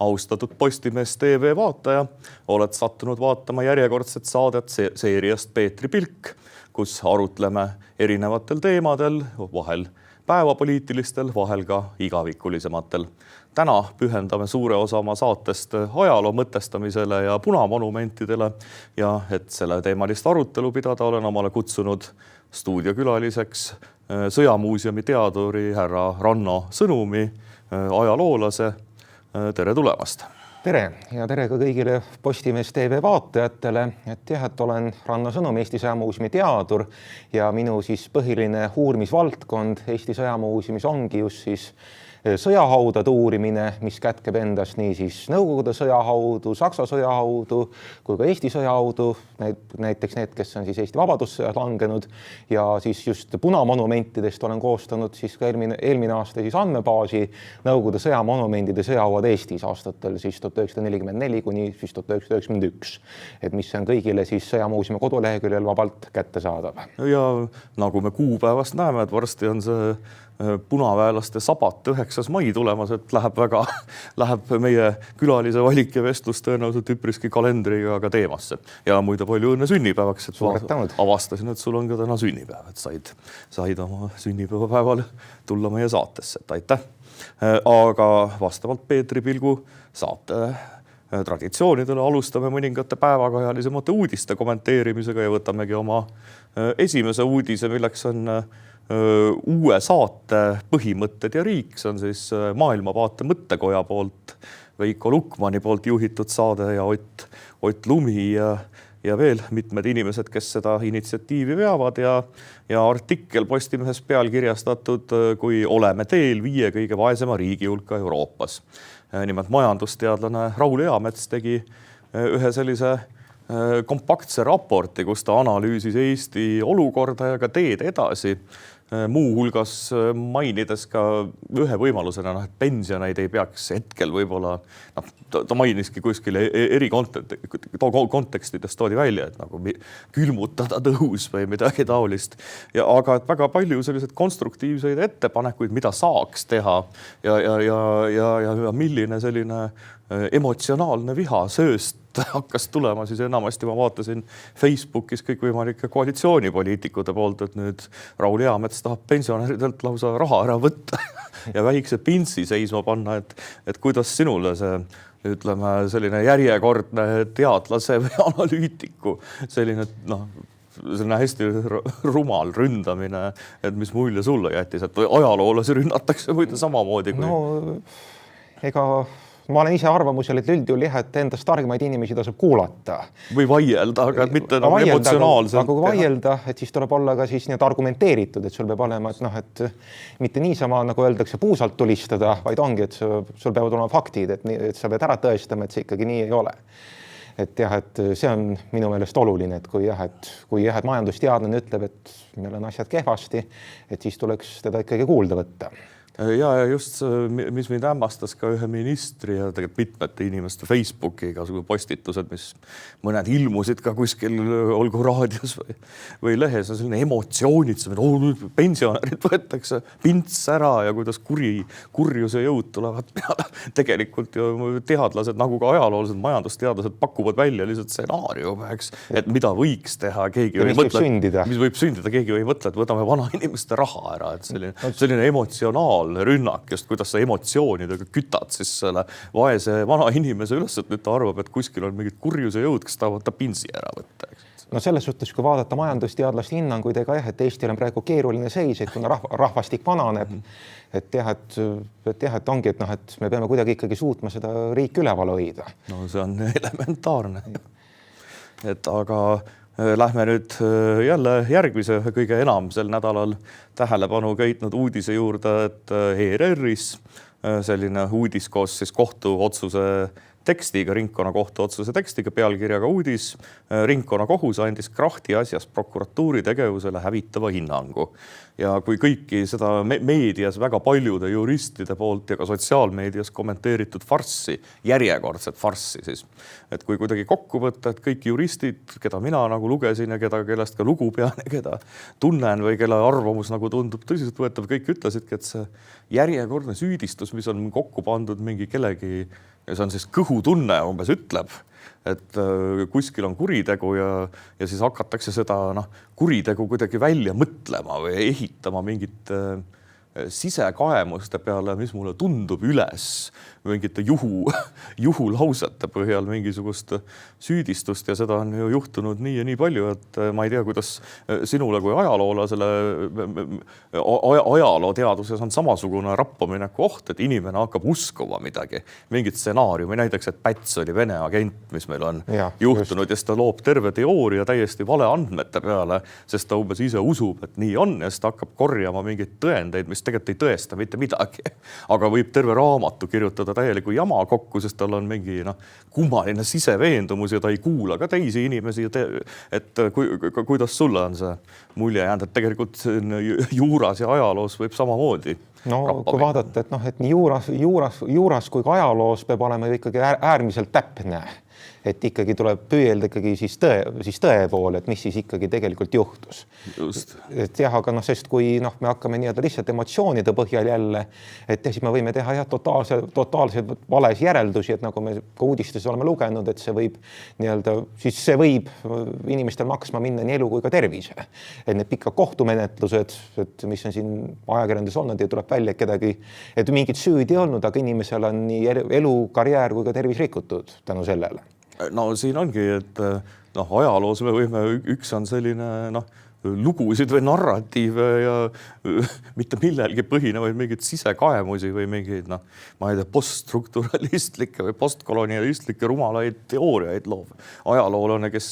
Austatud Postimees TV vaataja, oled sattunud vaatama järjekordset saadet seeriast Peetri Pilk, kus arutleme erinevatel teemadel, vahel päevapoliitilistel, vahel ka igavikulisematel. Täna pühendame suure osa oma saatest ajaloo mõtestamisele ja punamonumentidele ja et selle teemalist arutelu pidada, olen omale kutsunud stuudiokülaliseks Sõjamuuseumi teaduri härra Ranno Sõnumi, ajaloolase. Tere tulemast! Tere ja tere ka kõigile Postimees TV vaatajatele. Et olen Ranno Sõnum, Eesti Sõjamuuseumi teadur ja minu põhiline uurimisvaldkond Eesti Sõjamuuseumis ongi just sõjahaudade uurimine, mis kätkeb endas nii Nõukogude sõjahaudu, Saksa sõjahaudu kui ka Eesti sõjahaudu, näiteks need, kes on Eesti vabadussõjas langenud ja just punamonumentidest olen koostanud ka eelmine aasta andmebaasi Nõukogude sõjamonumendide sõjahauad Eestis aastatel 1944 kuni 1991, et mis on kõigile Sõjamuuseumi koduleheküljel vabalt kättesaadav. Ja nagu me kuupäevast näeme, et varsti on see punaväelaste sabat 9. mai tulemas, et läheb meie külalise valik ja vestlus tõenäoliselt üpriski kalendriga ka teemasse. Ja muide palju õnne sünnipäevaks, et avastasin, et sul on ka täna sünnipäev, et said oma sünnipäevapäeval tulla meie saatesse, et aitäh. Aga vastavalt Peetri Pilgu saate traditsioonidele alustame mõningate päevakajalisemate uudiste kommenteerimisega ja võtamegi oma esimese uudise, milleks on uue saate Põhimõtted ja riik, see on Maailmavaate mõttekoja poolt, Veiko Lukmani poolt juhitud saade ja Ott Lumi ja veel mitmed inimesed, kes seda initsiatiivi veavad ja artikkel Postimehes pealkirjastatud, kui oleme teel 5 kõige vaesema riigi hulka Euroopas. Nimelt majandusteadlane Raul Eamets tegi ühe sellise kompaktse raporti, kus ta analüüsis Eesti olukorda ja ka teed edasi. Muu hulgas mainides ka ühe võimalusena, et pensioneid ei peaks hetkel võib-olla, ta mainiski kuskil eri kontekstides toodi välja, et nagu külmutada tõus või midagi taolist. Aga et väga palju sellised konstruktiivseid ettepanekuid, mida saaks teha ja milline selline emotsionaalne viha sööst hakkas tulema, enamasti ma vaatasin Facebookis kõikvõimalike koalitsioonipoliitikute poolt, et nüüd Raul Eamets tahab pensionäridelt lausa raha ära võtta ja väikse pintsi seisma panna, et kuidas sinule see, ütleme, selline järjekordne teadlase või analüütiku, selline hästi rumal ründamine, et mis mulje sulle jättis, et ajaloolasi rünnatakse muide samamoodi kui... Ma olen ise arvamusel, et üldjuhul et endast targemaid inimesi tasub kuulata. Või vaielda, aga mitte emotsionaalselt. Aga kui vaielda, et siis tuleb olla ka argumenteeritud, et sul peab olema, et mitte niisama, nagu öeldakse, puusalt tulistada, vaid ongi, et sul peavad olema faktid, et sa pead ära tõestama, et see ikkagi nii ei ole. Et see on minu meelest oluline, et kui majandusteadlane ütleb, et meil on asjad kehvasti, et siis tuleks teda ikkagi kuulda võtta. Ja just, mis mind hämmastas ka ühe ministri ja tegelikult mitmete inimeste Facebooki igasugu postitused, mis mõned ilmusid ka kuskil olgu raadios või lehes, on selline emotsioonitsemine, pensionärid võetakse pints ära ja kuidas kurjuse jõud tulevad peale. Tegelikult ju teadlased, nagu ka ajaloolased, majandusteadlased pakuvad välja lihtsalt stsenaariume, et mida võiks teha, mis võib sündida, keegi ei mõtle, et võtame vana inimeste raha ära, et selline emotsionaal rünnak, just kuidas sa emotsioonidega kütad siis selle vaese vana inimese üles, et nüüd ta arvab, et kuskil on mingid kurjuse jõud, kes tahavad ta pinsi ära võtta. No selles suhtes, kui vaadata majandusteadlaste hinnanguid, et Eestil on praegu keeruline seis, et kuna rahvastik vananeb, et ongi, et me peame kuidagi ikkagi suutma seda riiki üleval hoida. No see on elementaarne. Aga lähme nüüd jälle järgmise kõige enam sel nädalal tähelepanu köitnud uudise juurde, et ERR-is selline uudis koos kohtuotsuse tekstiga, ringkonnakohtu otsuse tekstiga, pealkirjaga uudis. Ringkonnakohus andis Krahti asjas prokuratuuri tegevusele hävitava hinnangu. Ja kui kõiki seda meedias väga paljude juristide poolt ja ka sotsiaalmeedias kommenteeritud farssi, järjekordset farssi siis, et kui kuidagi kokku võtta, et kõik juristid, keda mina nagu lugesin ja kellest ka lugu pean ja keda tunnen või kelle arvamus nagu tundub tõsiselt võetav, kõik ütlesidki, et see järjekordne süüdistus, mis on kokku pandud mingi kellegi see on siis kõhutunne umbes ütleb, et kuskil on kuritegu ja siis hakatakse seda kuritegu kuidagi välja mõtlema või ehitama mingit sisekaemuste peale, mis mulle tundub üles mingite juhulausete põhjal mingisugust süüdistust ja seda on ju juhtunud nii ja nii palju, et ma ei tea, kuidas sinule kui ajaloolasele ajalooteaduses on samasugune rappamineku oht, et inimene hakkab uskuma midagi, mingit stsenaariumi, näiteks, et Päts oli Vene agent, mis meil on juhtunud ja siis ta loob terve teooria täiesti vale andmete peale, sest ta umbes ise usub, et nii on ja siis ta hakkab korjama mingeid tõendeid, mis tegelikult ei tõesta mitte midagi, aga võib terve raamatu kirjutada täieliku jama kokku, sest tal on mingi kummaline siseveendumus ja ta ei kuula ka teisi inimesi. Et kuidas sulle on see mulje jäänud, et tegelikult juuras ja ajaloos võib samamoodi? No kui vaadata, et nii juuras kui ka ajaloos peab olema ikkagi äärmiselt täpne. Et ikkagi tuleb püüelda ikkagi siis tõe poole, et mis siis ikkagi tegelikult juhtus. Just. Et jah, aga sest kui me hakkame lihtsalt emotsioonide põhjal jälle, et siis me võime teha totaalselt vales järeldusi, et nagu me ka uudistes oleme lugenud, et see võib siis see võib inimestel maksma minna nii elu kui ka tervise. Et need pikad kohtumenetlused, et mis on siin ajakirjandus olnud ja tuleb välja kedagi, et mingit süüd ei olnud, aga inimesel on nii elu, karjäär kui ka tervis rikutud tänu sellele. No siin ongi, et ajaloos me võime, üks on selline lugusid või narratiive ja mitte millelgi põhinevaid mingeid sisekaemusi või mingeid, ma ei tea, poststrukturalistlikke või postkolonialistlikke rumalaid teooriaid loov ajaloolane, kes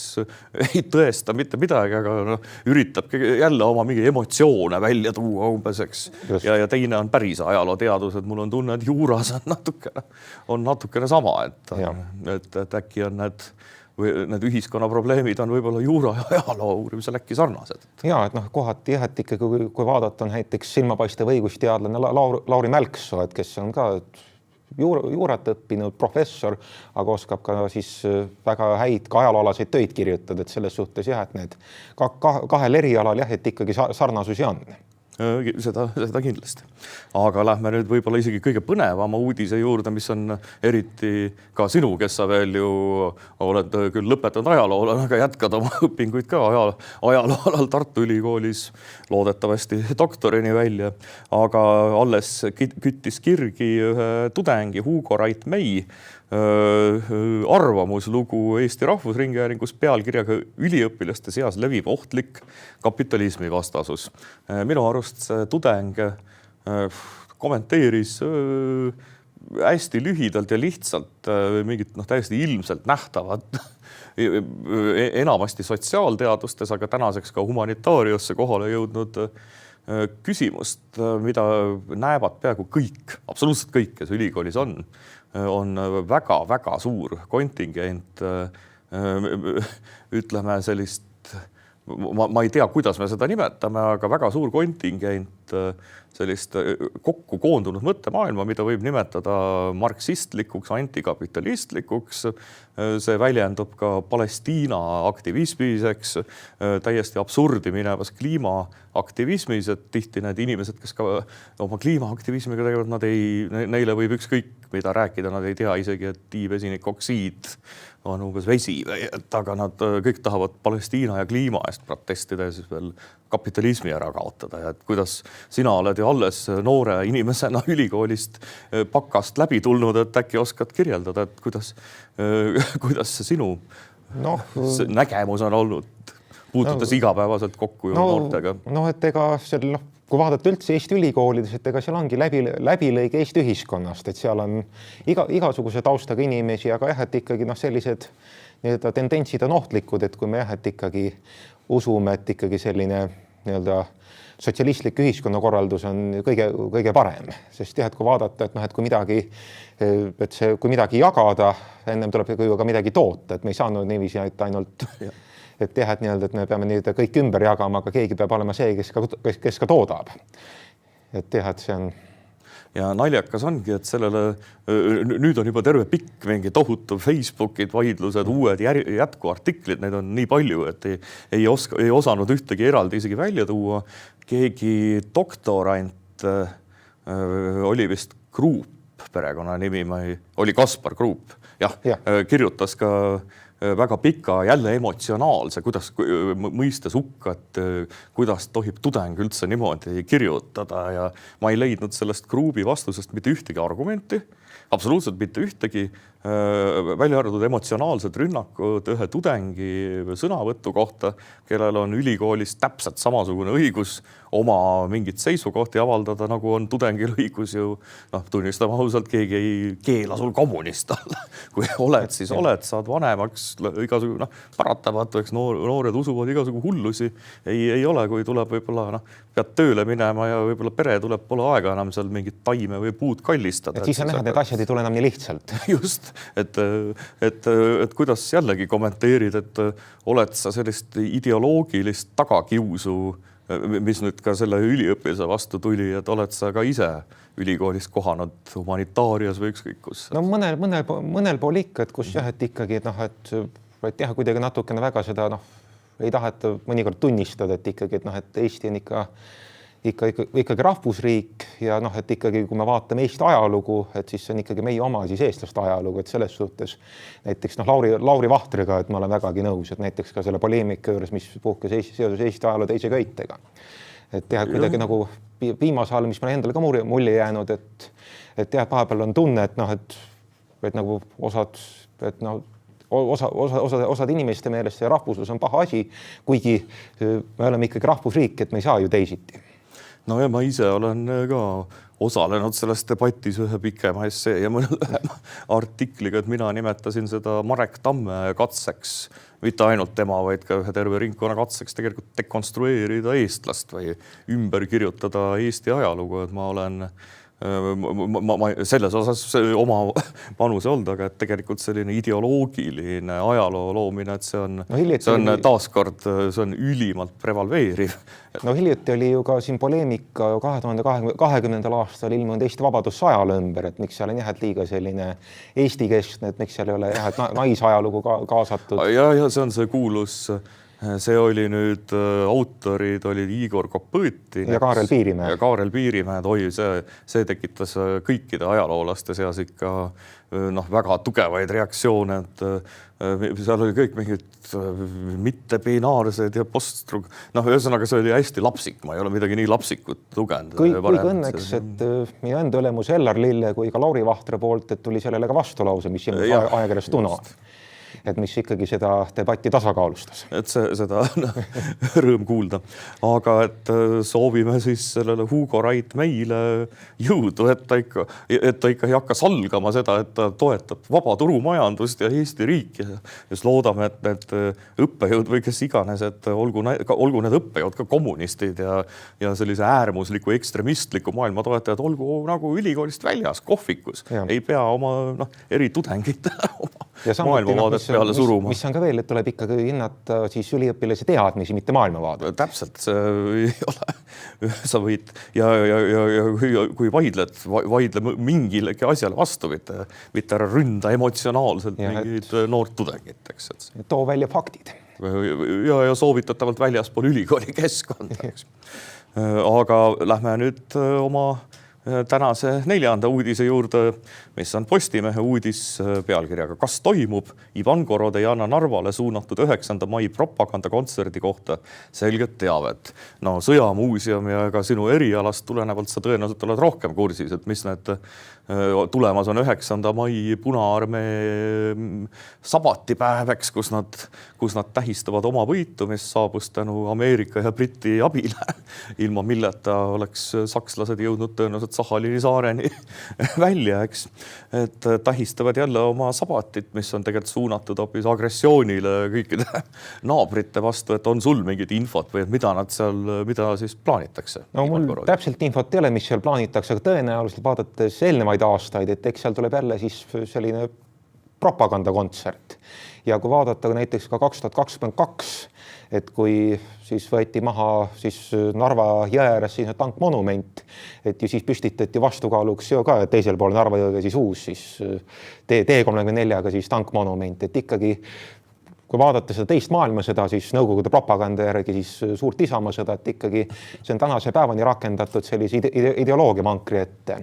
ei tõesta mitte midagi, aga üritab jälle oma mingi emotsioone välja tuua umbes, eks. Ja teine on päris ajalooteadus, et mul on tunne, et juuras on natukene sama, et äkki on need ühiskonna probleemid on võib-olla juura ja ajaloo uurimisel äkki sarnased. Ja, et kohati jah, et ikkagi kui vaadata on näiteks silmapaistev õigusteadlane Lauri Mälksoo, et kes on ka juurat õppinud professor, aga oskab ka siis väga häid ka ajalooalaseid töid kirjutada, et selles suhtes jah, et need kahel erialal jah, et ikkagi sarnasusi on. Seda kindlasti. Aga lähme nüüd võib-olla isegi kõige põnevama uudise juurde, mis on eriti ka sinu, kes sa veel ju oled küll lõpetanud ajaloolane, aga jätkad oma õpinguid ka ajalooalal Tartu Ülikoolis loodetavasti doktorini välja. Aga alles küttis kirgi ühe tudengi Hugo Rait-Mei arvamuslugu Eesti Rahvusringhäälingus pealkirjaga Üliõpilaste seas levib ohtlik kapitalismi vastasus. Minu arust see tudeng kommenteeris hästi lühidalt ja lihtsalt mingit täiesti ilmselt nähtavat enamasti sotsiaalteadustes, aga tänaseks ka humanitaariasse kohale jõudnud küsimust, mida näevad peaaegu kõik, absoluutselt kõik, kes ülikoolis on väga-väga suur kontingent, ütleme sellist, ma ei tea, kuidas me seda nimetame, aga väga suur kontingent sellist kokku koondunud mõttemaailma, mida võib nimetada marksistlikuks, antikapitalисtlikuks. See väljendub ka Palestiina aktivismiseks, täiesti absurdi minevas kliimaaktivismis, et tihti need inimesed, kes ka oma kliimaaktivismiga tegelevad, neile võib ükskõik mida rääkida, nad ei tea isegi, et diivesinikoksiid on umbes vesi, aga nad kõik tahavad Palestiina ja kliima eest protestida ja siis veel kapitalismi ära kaotada. Ja et kuidas sina oled ju alles noore inimesena ülikoolist pakast läbi tulnud, et äkki oskad kirjeldada, et kuidas see sinu nägemus on olnud, puutudes igapäevaselt kokku noortega? Et ega seal, kui vaadata üldse Eesti ülikoolides, et ega seal ongi läbilõige Eesti ühiskonnast, et seal on igasuguse taustaga inimesi, aga jah, et ikkagi sellised tendentsid on ohtlikud, et kui me jah, et ikkagi usume, et ikkagi selline sotsialistlik ühiskonnakorraldus on kõige parem, sest jah, et kui vaadata, et kui midagi jagada, ennem tuleb ju ka midagi toota, et me ei saanud niiviisi ainult et jah, et me peame kõik ümber jagama, aga keegi peab olema see, kes ka toodab. Et jah, et see on. Ja naljakas ongi, et sellele nüüd on juba terve pikk mingi tohutu Facebookid, vaidlused, uued jätkuartiklid, neid on nii palju, et ei osanud ühtegi eraldi isegi välja tuua. Keegi doktorant oli vist Kruup, perekonnanimi, oli Kaspar Kruup, kirjutas ka väga pika, jälle emotsionaalse, kuidas mõistes hukka, et kuidas tohib tudeng üldse niimoodi kirjutada ja ma ei leidnud sellest Kruubi vastusest mitte ühtegi argumenti, absoluutselt mitte ühtegi, välja arvatud emotsionaalsed rünnakud ühe tudengi sõnavõtu kohta, kellel on ülikoolis täpselt samasugune õigus oma mingit seisukohti avaldada, nagu on tudengil õigus ju, tunnistama ausalt, keegi ei keela sul kommunist olla. Kui oled, siis oled, saad vanemaks, igasugu, paratavatu, eks noored usuvad igasugu hullusi, ei ole, kui tuleb võib-olla, pead tööle minema ja võib-olla pere tuleb, pole aega enam seal mingit taime või puud kallistada. Et siis on näha, et asjad ei tule enam nii lihtsalt. Just, et kuidas jällegi kommenteerid, et oled sa sellist ideoloogilist tagakiusu, mis nüüd ka selle üliõpilase vastu tuli, et oled sa ka ise ülikoolis kohanud humanitaarias või ükskõik kus? No mõnel pool ikka, et kus et ikkagi, et kuidagi natukene väga seda, ei taheta mõnikord tunnistada, et ikkagi, et Eesti on ikkagi rahvusriik ja et ikkagi, kui me vaatame Eesti ajalugu, et siis on ikkagi meie oma siis eestlaste ajalugu, et selles suhtes näiteks Lauri Vahtriga, et ma olen vägagi nõus, et näiteks ka selle poleemika juures, mis puhkes seoses Eesti ajaloo teise köitega. Et kuidagi nagu viimase all, mis meil endale ka mulje jäänud, et vahepeal on tunne, et nagu osad inimeste meelest see rahvuslus on paha asi, kuigi me oleme ikkagi rahvusriik, et me ei saa ju teisiti. No ja ma ise olen ka osalenud selles debatis ühe pikema essee ja mõne lühema artikliga, et mina nimetasin seda Marek Tamme katseks, mitte ainult tema, vaid ka ühe terve ringkonna katseks tegelikult dekonstrueerida eestlast või ümber kirjutada Eesti ajalugu, et ma olen selles osas oma panuse olnud, aga et tegelikult selline ideoloogiline ajaloo loomine, et see on taaskord, see on ülimalt prevalveeriv. No hiljuti oli ju ka siin poleemika 2020. aastal ilmunud Eesti Vabaduse ajaloo ümber, et miks seal on liiga selline Eesti keskne, et miks seal ei ole naisajalugu kaasatud. Ja see on see kuulus. See oli nüüd, autorid olid Igor Kopõtin ja Kaarel Piirimäe. Ja Kaarel Piirimäe, see tekitas kõikide ajaloolaste seas ikka väga tugevaid reaktsioone, et seal oli kõik mingid mittepinaarsed ja ühesõnaga see oli hästi lapsik, ma ei ole midagi nii lapsikut lugenud. Kõik õnneks, et minu enda ülemus Ellar Lille kui ka Lauri Vahtre poolt, et tuli sellele ka vastulause, mis ajakirjas Tuno. Et mis ikkagi seda debatti tasakaalustas. Et seda rõõm kuulda. Aga et soovime siis sellele Hugo Rait meile jõudu, et ta ikka ei hakka salgama seda, et ta toetab vaba turumajandust ja Eesti riiki. Just loodame, et need õppejõud või kes iganes, et olgu need õppejõud ka kommunistid ja sellise äärmusliku ekstremistliku maailma toetajad, olgu nagu ülikoolist väljas, kohvikus. Ei pea oma eri tudengid maailmavaadet peale suruma. Mis on ka veel, et tuleb ikkagi hinnata siis üliõpilase teadmisi, mitte maailmavaadet. Täpselt, see ei ole. Sa võid ja kui vaidle mingilegi asjale vastu, mitte ära ründa emotsionaalselt mingid noort tudengit. Too välja faktid. Ja soovitatavalt väljaspool ülikooli keskkonda. Aga lähme nüüd oma tänase 4. uudise juurde, mis on Postimehe uudis pealkirjaga Kas toimub? Ivan Gorod ei anna Narvale suunatud 9. mai propagandakontserdi kohta selget teavet. No sõjamuuseum ja ka sinu erialast tulenevalt sa tõenäoliselt oled rohkem kursis, et mis need tulemas on 9. mai Punaarmee sabatipäeveks, kus nad tähistavad oma võitu, mis saabus tänu Ameerika ja Briti abile, ilma milleta oleks sakslased jõudnud tõenäoliselt Sahalini saareni välja, eks. Et tähistavad jälle oma sabatit, mis on tegelikult suunatud hoopis agressioonile kõikide naabrite vastu, et on sul mingit infot või mida siis plaanitakse? No mul täpselt infot ei ole, mis seal plaanitakse, aga tõenäoliselt vaadates eelnevaid aastaid, et eks seal tuleb jälle siis selline propagandakontsert. Ja kui vaadata näiteks ka 2022, et kui siis võeti maha siis Narva jõe ääres siis tankmonument, et ju siis püstitati vastukaaluks ju ka teisel pool Narva jõge siis uus siis T34-ga siis tankmonument, et ikkagi kui vaadata seda teist maailmasõda, siis Nõukogude propaganda järgi siis suurt isamaasõda, et ikkagi see on tänase päevani rakendatud sellise ideoloogia mankri ette.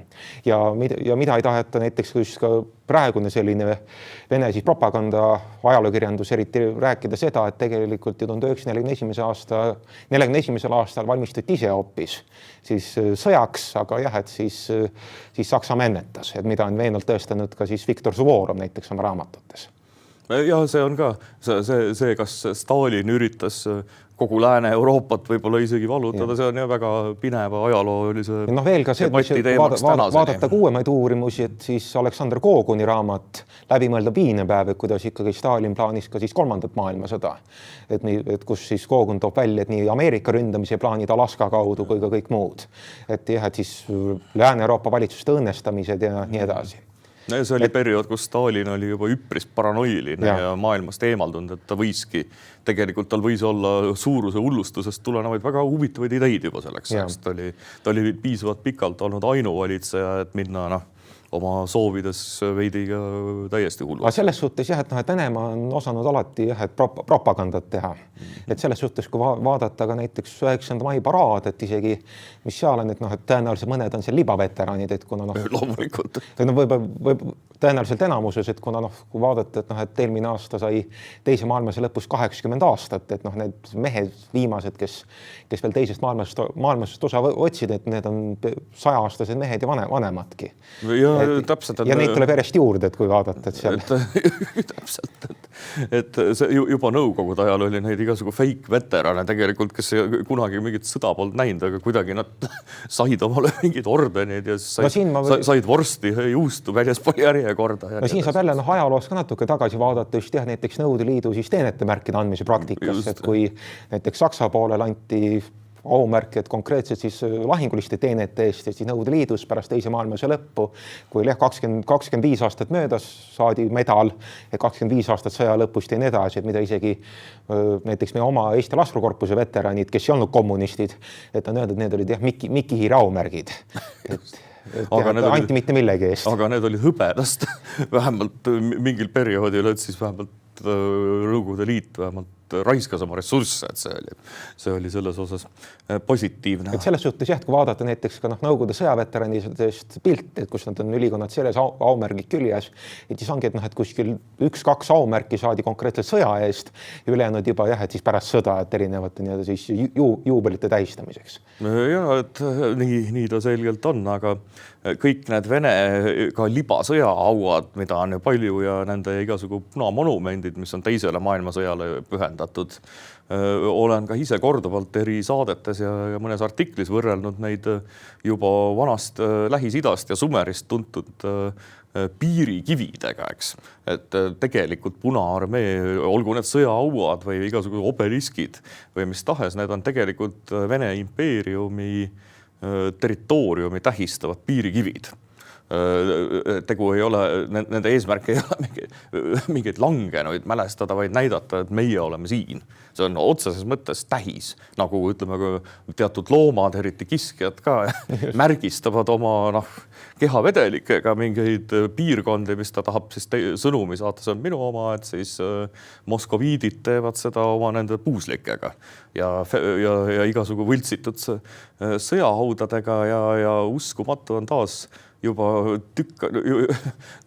Ja mida ei taheta näiteks ka praegune selline Vene siis propaganda ajalookirjandus eriti rääkida seda, et tegelikult 1941. aastal valmistuti ise hoopis siis sõjaks, aga jah, et siis Saksamaa ennetas, et mida on veenvalt tõestanud ka siis Viktor Suvorov näiteks oma raamatutes. Ja see on ka see, kas Stalin üritas kogu Lääne-Euroopat võib-olla isegi vallutada, see on ju väga pineva ajaloolise veel ka see, vaadata uuemaid uurimusi, et siis Aleksander Koguni raamat Läbimõeldav piinepäev, et kuidas ikkagi Stalin plaanis ka siis 3. maailmasõda. Et kus siis Kogun toob välja, et nii Ameerika ründamise plaanid Alaska kaudu kui ka kõik muud. Et jah, et siis Lääne-Euroopa valitsuste õnnestamised ja nii edasi. See oli periood, kus Stalin oli juba üpris paranoiline ja maailmast eemaldunud, et ta võiski, tegelikult tal võis olla suuruse hullustusest tulenevaid väga huvitavaid ideid juba selleks. Ta oli piisavalt pikalt olnud ainuvalitseja, et minna oma soovides veidi ka täiesti hullu. Aga selles suhtes jah, et Venemaa on osanud alati et propagandat teha. Et selles suhtes, kui vaadata ka näiteks 9. mai paraad, et isegi mis seal on, et tõenäoliselt mõned on seal libaveteranid, et kuna loomulikult. Võib tõenäoliselt enamuses, et kuna kui vaadata, et eelmine aasta sai teise maailmasõja lõpus 80 aastat, et need mehed viimased, kes veel teisest maailmasõjast osa otsid, et need on 100-aastased mehed ja vanemadki. Ja neid tuleb järjest juurde, et kui vaadata, et seal. Täpselt, et see juba Nõukogude ajal oli neid igasugu fake veterane tegelikult, kes kunagi mingit sõda polnud näinud, aga kuidagi nad said omale mingid ordenid ja said vorsti juustu väljaspool järjekorda. Siin saab jälle ajaloos ka natuke tagasi vaadata just näiteks Nõukogude Liidu siis teenetemärkide andmise praktikas, et kui näiteks Saksa poolel anti aumärk, et konkreetselt siis lahinguliste teenete eest ja siis Nõukogude Liidus pärast teise maailmasõja lõppu, kui 25 aastat möödas saadi medal ja 25 aastat sõja lõpust ja nii edasi, et mida isegi näiteks meie oma Eesti Laskurkorpuse veteranid, kes ei olnud kommunistid, et on öeldud, et need olid Mikki Hiire aumärgid. Anti mitte millegi eest. Aga need olid hõbedast vähemalt mingil perioodil, et siis vähemalt Nõukogude Liit vähemalt raiskas oma ressursse, et see oli selles osas positiivne. Et selles suhtes jah, kui vaadata näiteks ka Nõukogude sõjaveteranidest pilt, et kus nad on ülikonnad selles aumärgid küljes, et siis ongi, et kuskil 1-2 aumärki saadi konkreetselt sõja eest ja ülejäänud juba jah, et siis pärast sõda, et erinevate siis juubelite tähistamiseks. Ja, et nii ta selgelt on, aga kõik need Vene ka libasõjaauad, mida on ju palju ja nende igasugu punamonumendid, mis on teisele maailmasõjale pühendatud. Olen ka ise korduvalt eri saadetes ja mõnes artiklis võrrelnud neid juba vanast Lähis-Idast ja Sumerist tuntud piirikividega, eks. Et tegelikult Punaarmee, olgu need sõjaauad või igasugused obeliskid või mis tahes, need on tegelikult Vene impeeriumi territooriumi tähistavad piirikivid. Tegu ei ole, nende eesmärk ei ole mingeid langenuid mälestada, vaid näidata, et meie oleme siin. See on otseses mõttes tähis, nagu ütleme, teatud loomad, eriti kiskjad ka, märgistavad oma kehavedelikega mingeid piirkondi, mis ta tahab siis sõnumi saata, see on minu oma, et siis moskoviidid teevad seda oma nende puuslikega ja igasugu võltsitud sõjahaudadega ja uskumatu on taas juba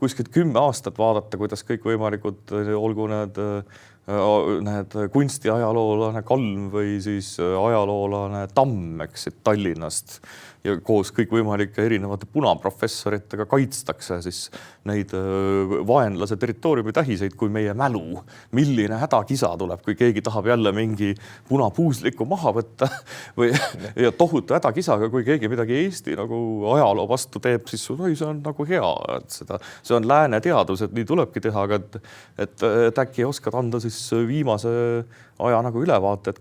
kuskilt 10 aastat vaadata, kuidas kõik võimalikud, olgu need kunstiajaloolane Kalm või siis ajaloolane Tamm, eks, Tallinnast ja koos kõik võimalike erinevate punaprofessoritega kaitstakse siis neid vaenlase territooriumi tähiseid kui meie mälu. Milline hädakisa tuleb, kui keegi tahab jälle mingi punapuusliku maha võtta ja tohutu hädakisaga, kui keegi midagi Eesti nagu ajaloo vastu teeb, siis see on nagu hea, et see on lääne teadus, et nii tulebki teha, aga et äkki oskad anda siis viimase aja nagu ülevaate, et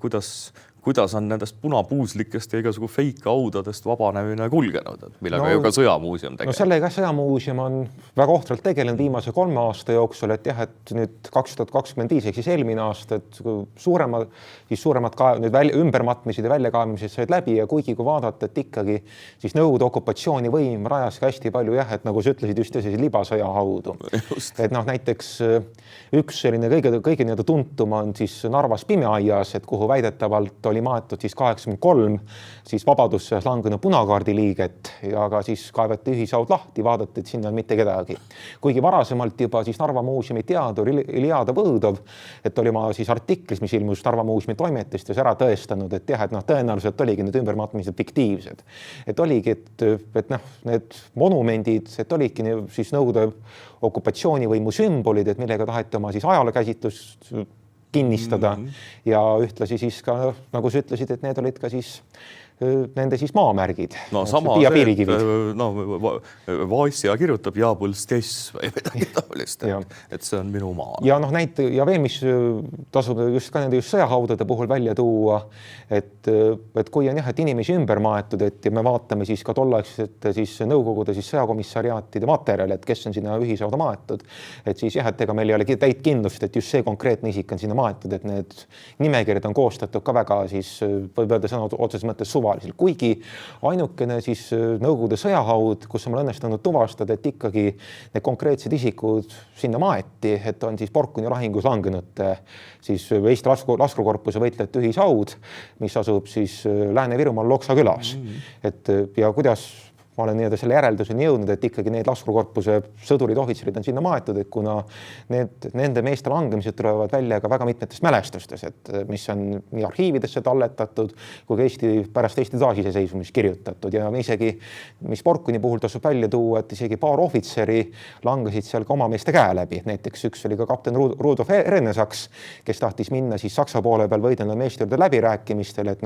kuidas on nendest punapuuslikest ja igasugu fake audadest vabanemine kulgenud, et millega ju ka Sõjamuuseum tegeleb. No sellega Sõjamuuseum on väga ohtralt tegelenud viimase 3 aasta jooksul, et jah, et nüüd 2025 ehk siis eelmine aasta, et suuremad ka nüüd ümbermatmised ja väljakaemised said läbi ja kuigi kui vaadata, et ikkagi siis Nõukogude okupatsioonivõim rajas ka hästi palju jah, et nagu sa ütlesid, just selliseid libasõjahaudu. Et näiteks üks selline kõige nii-öelda tuntum on siis Narvas Pimeaias, et kuhu väidetavalt oli maetud siis 83 siis vabadussõjas langenud punakaardi liiget ja ka siis kaevati ühishaud lahti, vaadati, et sinna on mitte kedagi. Kuigi varasemalt juba siis Narva muuseumi teadur Iliada Võõdov, et oli oma siis artiklis, mis ilmus Narva muuseumi toimetistes ära tõestanud, et jah, et tõenäoliselt oligi need ümbermatmised fiktiivsed. Et oligi, et need monumendid, et oligi siis Nõukogude okupatsioonivõimu sümbolid, et millega taheti oma siis ajalookäsitlust kinnistada ja ühtlasi siis ka, nagu sa ütlesid, et need olid ka siis nende siis maamärgid. No sama see, Vaasja kirjutab Jaabulstes või midagi taolist, et see on minu maa. Ja ja veel, mis tasub just ka nende just sõjahaudade puhul välja tuua, et kui on jah, et inimesi ümber maetud, et me vaatame siis ka tolleaegsete siis Nõukogude siis sõjakomissariaatide materjali, et kes on sinna ühishauda maetud, et siis jah, et ega meil ei ole täit kindlust, et just see konkreetne isik on sinna maetud, et need nimekirjad on koostatud ka väga siis võib öelda sõna otseses mõttes suvaliselt, kuigi ainukene siis Nõukogude sõjahaud, kus on õnnestunud tuvastada, et ikkagi need konkreetsed isikud sinna maeti, et on siis Porkuni lahingus langenud siis Eesti laskukorpuse võitlejate ühishaud, mis asub siis Lääne-Virumaal Loksa külas. Et ja kuidas ma olen nii-öelda selle järelduseni jõudnud, et ikkagi need laskukorpuse sõdurid, ohvitserid on sinna maetud, et kuna nende meeste langemised tulevad välja ka väga mitmetest mälestustes, et mis on nii arhiividesse talletatud, kui ka pärast Eesti taasiseseisvumist kirjutatud ja isegi, mis Porkuni puhul tasub välja tuua, et isegi paar ohvitseri langesid seal ka oma meeste käe läbi. Näiteks üks oli ka kapten Rudolf Ernesaks, kes tahtis minna siis Saksa poole peal võidelnud meeste juurde läbirääkimistel, et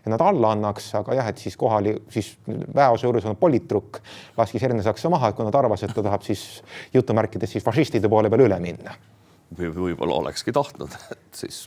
nad alla annaks, aga jah, et siis kohali siis väeosa juures on politrukk, laskis Ernesaksa maha, et kui nad arvas, et ta tahab siis jutumärkides siis fašistide poole peal üle minna. Võib-olla olekski tahtnud, et siis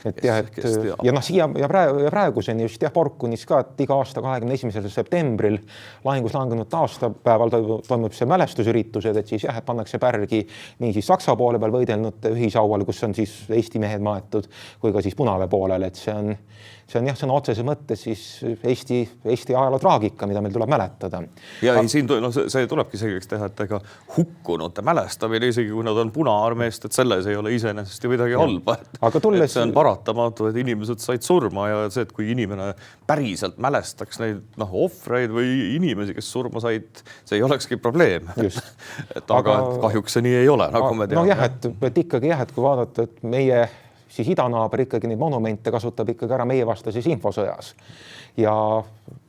siia ja praeguseni just Porkunis ka, et iga aasta 21. septembril lahingus langenud aastapäeval toimub see mälestusüritused, et siis jah, et pannakse pärgi nii siis Saksa poole peal võidelnud ühishaual, kus on siis Eesti mehed maetud, kui ka siis Punaväe poolel, et see on jah, sõna otseses mõttes siis Eesti ajaloo traagika, mida meil tuleb mäletada. Ja siin see tulebki selgeks teha, et ega hukkunute mälestamine, isegi kui nad on Punaarmeest, et selles ei ole iseenesest ju midagi halba. Aga tulles... See on paratamatu, et inimesed said surma ja see, et kui inimene päriselt mälestaks neid ohvreid või inimesi, kes surma said, see ei olekski probleem. Aga kahjuks see nii ei ole, nagu me teame. No jah, et ikkagi jah, et kui vaadata, et meie siis idanaaber ikkagi neid monumente kasutab ikkagi ära meie vastases infosõjas. Ja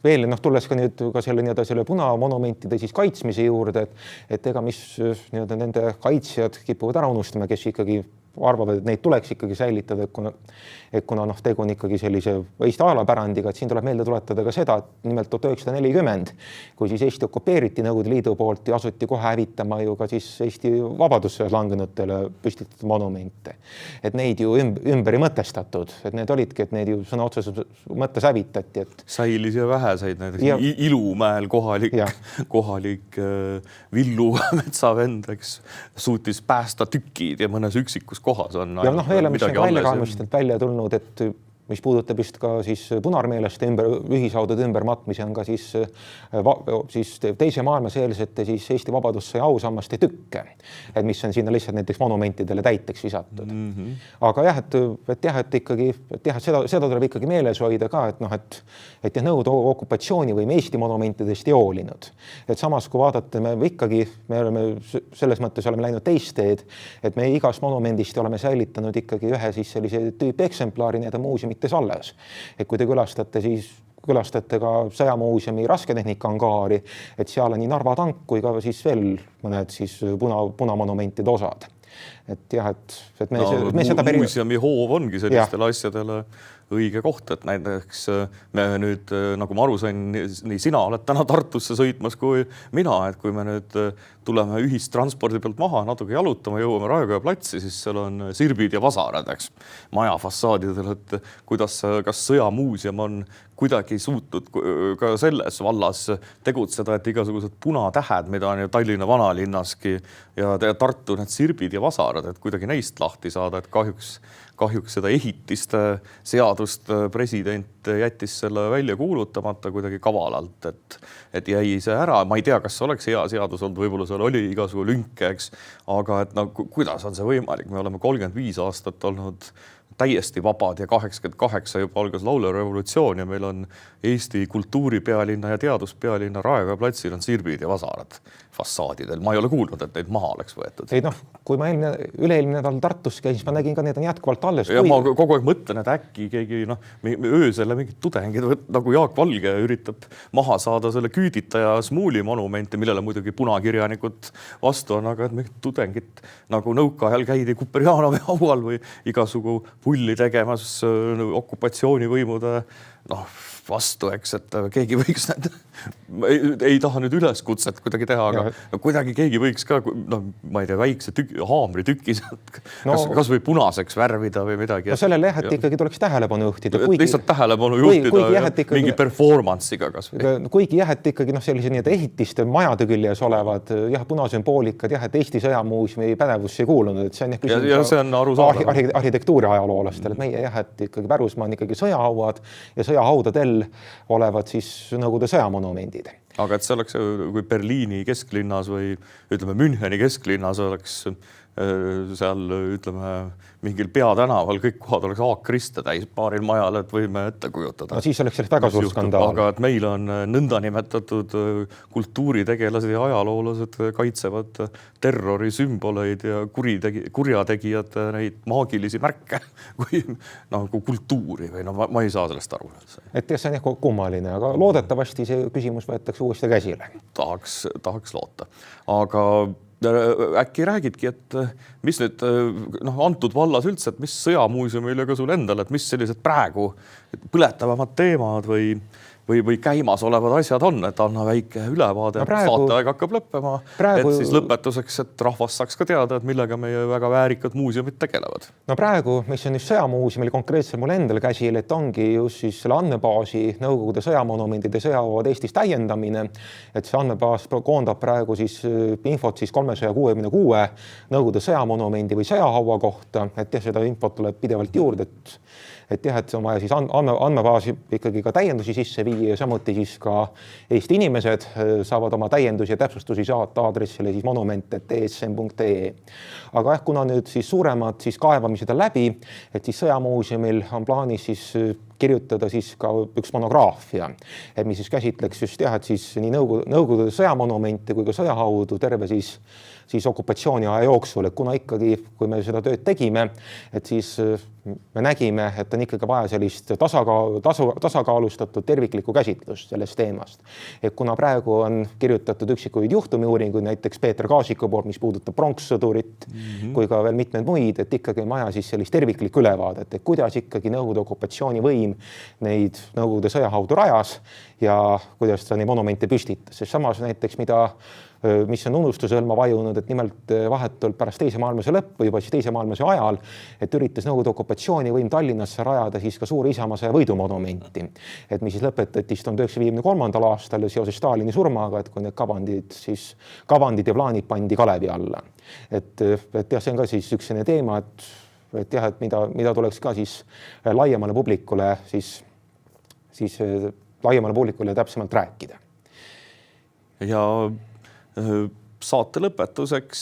veel tulles ka nüüd ka selle punamonumentide siis kaitsmise juurde, et ega mis nende kaitsjad kipuvad ära unustama, kes ikkagi arvavad, et neid tuleks ikkagi säilitada, et kuna tegu on ikkagi sellise Eesti ajaloopärandiga, et siin tuleb meelde tuletada ka seda, et nimelt 1940, kui siis Eesti okupeeriti Nõukogude Liidu poolt ja asuti kohe hävitama ju ka siis Eesti vabadussõjas langenutele püstitatud monumente. Et neid ju ümber ei mõtestatud, et need olidki, et need ju sõna otseses mõttes hävitati. Säilis ja väheseid, näiteks Ilumäel kohalik Villu metsavend, eks, suutis päästa tükid ja mõnes üksikus kohas on ja veel, mis on väljakaemustelt välja tulnud, et mis puudutab just ka siis punarmeeleste ühishaudade ümbermatmise on ka siis teise maailmaseelsete siis Eesti vabadussõja ausammaste tükke, et mis on sinna lihtsalt näiteks monumentidele täiteks visatud. Aga jah, et ikkagi, seda tuleb ikkagi meeles hoida ka, et Nõukogude okupatsiooni või Eesti monumentidest ei hoolinud. Et samas, kui vaadata, me oleme selles mõttes oleme läinud teist teed, et me igast monumendist oleme säilitanud ikkagi ühe siis sellise tüüpeksemplaari, need on muuseumi alles. Et kui te külastate, siis külastate ka Sõjamuuseumi rasketehnika angaari, et seal on nii Narva tank kui ka siis veel mõned siis punamonumentide osad. Et jah, et me seda muuseumi hoov ongi sellistele asjadele õige koht, et näiteks me nüüd, nagu ma aru sain, nii sina oled täna Tartusse sõitmas kui mina, et kui me nüüd tuleme ühistranspordi pealt maha, natuke jalutama, jõuame Raekoja platsi, siis seal on sirbid ja vasarad, eks, maja fassaadidel, et kuidas, kas sõjamuuseum on kuidagi suutnud ka selles vallas tegutseda, et igasugused punatähed, mida on ju Tallinna vanalinnaski ja Tartu need sirbid ja vasarad, et kuidagi neist lahti saada, et kahjuks seda ehitiste seadust president jättis selle välja kuulutamata kuidagi kavalalt, et jäi see ära. Ma ei tea, kas oleks hea seadus olnud, võib-olla seal oli igasugu lünke, eks, aga et kuidas on see võimalik? Me oleme 35 aastat olnud täiesti vabad ja 88 juba algas laulev revolutsioon ja meil on Eesti kultuuripealinna ja teaduspealinna Raekoja platsil on sirbid ja vasarad fassaadidel. Ma ei ole kuulnud, et neid maha oleks võetud. Ei kui ma üle-eelmine nädal Tartus käin, siis ma nägin ka, need on jätkuvalt alles. Ja ma kogu aeg mõtlen, et äkki keegi öösel mingid tudengid nagu Jaak Valge üritab maha saada selle küüditaja Smuuli monumenti, millele muidugi punakirjanikud vastu on, aga et mingid tudengid nagu nõukaajal käidi Kuperjanovi haual või igasugu pulli tegemas okupatsioonivõimude vastu, eks, et keegi võiks ei taha nüüd üleskutset kuidagi teha, aga kuidagi keegi võiks ka, ma ei tea, väikse haamritüki kas või punaseks värvida või midagi. Sellele jah, et ikkagi tuleks tähelepanu juhtida. Lihtsalt tähelepanu juhtida mingi performance'iga kas või. Kuigi jah, et ikkagi sellise ehitiste majade küljes olevad punasümboolikad, et Eesti sõjamuuseumi pädevusse ei kuulunud, et see on küsimus arhitektuuri ajaloolastele, et meie et ikkagi pärusmaa on ikkagi sõjahauad ja sõjahaudadel olevad siis Nõukogude sõjamonumendid. Aga et see oleks, kui Berliini kesklinnas või ütleme Müncheni kesklinnas oleks seal ütleme mingil peatänaval kõik kohad oleks haakriste täis paaril majal, et võime ette kujutada. No siis oleks sellest väga suur skandaal. Aga et meil on nõndanimetatud kultuuritegelased ja ajaloolased kaitsevad terrorisümboleid ja kurjategijad neid maagilisi märke kui nagu kultuuri või ma ei saa sellest aru. Et see on kummaline, aga loodetavasti see küsimus võetakse uuesti käsile. Tahaks loota. Aga äkki räägidki, et mis nüüd antud vallas üldse, et mis sõjamuuseumil ja ka sul endal, et mis sellised praegu põletavamad teemad või käimas olevad asjad on, et anna väike ülevaade, saateaeg hakkab lõppema, et siis lõpetuseks, et rahvas saaks ka teada, et millega meie väga väärikad muuseumid tegelevad. No praegu, mis on just sõjamuuseumil konkreetselt mul endal käsil, et ongi just siis selle andmebaasi Nõukogude sõjamonumendide sõjahauad Eestis täiendamine, et see andmebaas koondab praegu siis infot siis 366 Nõukogude sõjamonumendi või sõjahaua kohta, et seda infot tuleb pidevalt juurde, et on vaja siis andmebaasi ikkagi ka täiendusi sisse viia ja samuti siis ka Eesti inimesed saavad oma täiendusi ja täpsustusi saata aadressile siis monument@esm.ee. Aga kuna nüüd siis suuremad siis kaevamised on läbi, et siis sõjamuuseumil on plaanis siis kirjutada siis ka üks monograafia, mis siis käsitleks just et siis nii Nõukogude sõjamonumente kui ka sõjahaudu terve siis okupatsiooniaja jooksul, et kuna ikkagi, kui me seda tööd tegime, et siis me nägime, et on ikkagi vaja sellist tasakaalustatud terviklikku käsitlust sellest teemast. Et kuna praegu on kirjutatud üksikuid juhtumiuuringuid, näiteks Peeter Kaasiku poolt, mis puudutab pronkssõdurit, kui ka veel mitmed muid, et ikkagi on vaja siis sellist terviklikku ülevaadet, et kuidas ikkagi Nõukogude okupatsioonivõim neid Nõukogude sõjahaudu rajas ja kuidas ta neid monumente püstitas. Sest samas näiteks, mis on unustusõlma vajunud, et nimelt vahetult pärast teise maailmasõja lõppu, juba siis teise maailmasõja ajal, et üritas Nõukogude okupatsioonivõim Tallinnasse rajada siis ka suur Isamaasõja võidumonumenti, et mis siis lõpetati 1953. aastal seoses Stalini surmaga, et kui need kavandid ja plaanid pandi Kalevi alla. Et see on ka siis üks selline teema, et mida tuleks ka siis laiemale publikule laiemale publikule täpsemalt rääkida. Ja saate lõpetuseks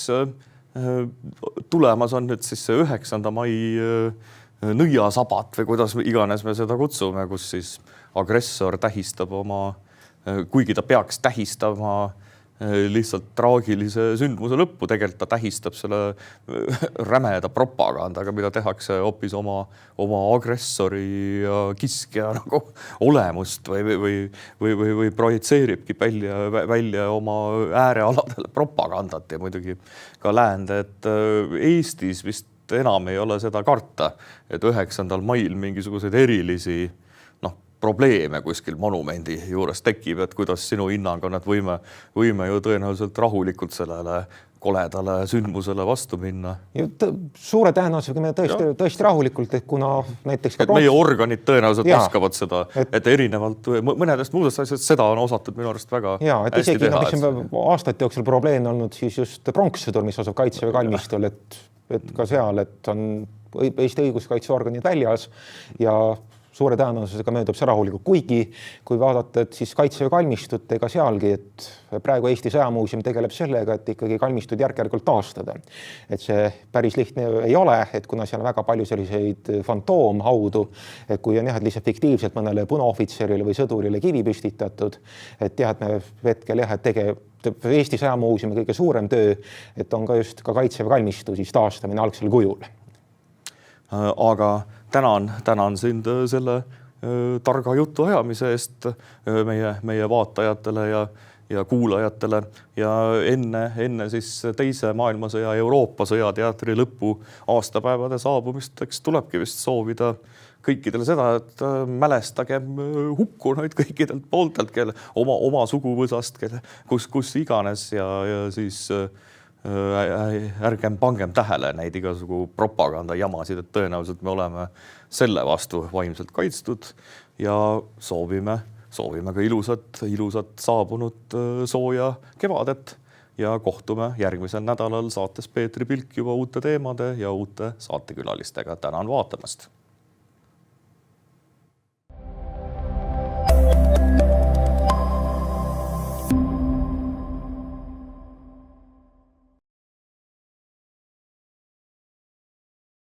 tulemas on nüüd siis 9. mai nõiasabat või kuidas iganes me seda kutsume, kus siis agressor tähistab kuigi ta peaks tähistama lihtsalt traagilise sündmuse lõppu, tegelikult ta tähistab selle rämeda propagandaga, mida tehakse hoopis oma agressori ja kiskja nagu olemust või projitseeribki välja oma äärealadele propagandat ja muidugi ka läände, et Eestis vist enam ei ole seda karta, et 9. mail mingisuguseid erilisi probleeme kuskil monumendi juures tekib, et kuidas sinu hinnang on, et võime ju tõenäoliselt rahulikult sellele koledale sündmusele vastu minna. Suure tõenäosusega me tõesti rahulikult, et kuna näiteks et meie organid tõenäoliselt oskavad seda, et erinevalt mõnedest muudest asjadest seda on osatud minu arust väga hästi teha. Aastate jooksul probleem olnud siis just pronkssõdur, mis asub Kaitseväe kalmistul, et ka seal, et on Eesti õiguskaitseorganid väljas ja suure tõenäosusega möödub see rahulikult, kuigi kui vaadata, et siis Kaitseväe kalmistut ega sealgi, et praegu Eesti Sõjamuuseum tegeleb sellega, et ikkagi kalmistud järk-järgult taastada. Et see päris lihtne ei ole, et kuna seal on väga palju selliseid fantoomhaudu, et kui on lihtsalt fiktiivselt mõnele punaohvitserile või sõdurile kivi püstitatud, et et me hetkel et Eesti Sõjamuuseumi kõige suurem töö, et on ka just ka Kaitseväe kalmistu siis taastamine algsel kujul. Aga tänan sind selle targa jutu ajamise eest meie vaatajatele ja kuulajatele ja enne siis teise maailmasõja Euroopa sõjateatri lõpu aastapäevade saabumisteks tulebki vist soovida kõikidele seda, et mälestagem hukkunuid kõikidelt pooltelt, kelle oma suguvõsast, kus iganes ja siis ärgem pangem tähele neid igasugu propagandajamasid, et tõenäoliselt me oleme selle vastu vaimselt kaitstud ja soovime ka ilusat saabunud sooja kevadet ja kohtume järgmisel nädalal saates Peetri Pilk juba uute teemade ja uute saatekülalistega. Tänan vaatamast!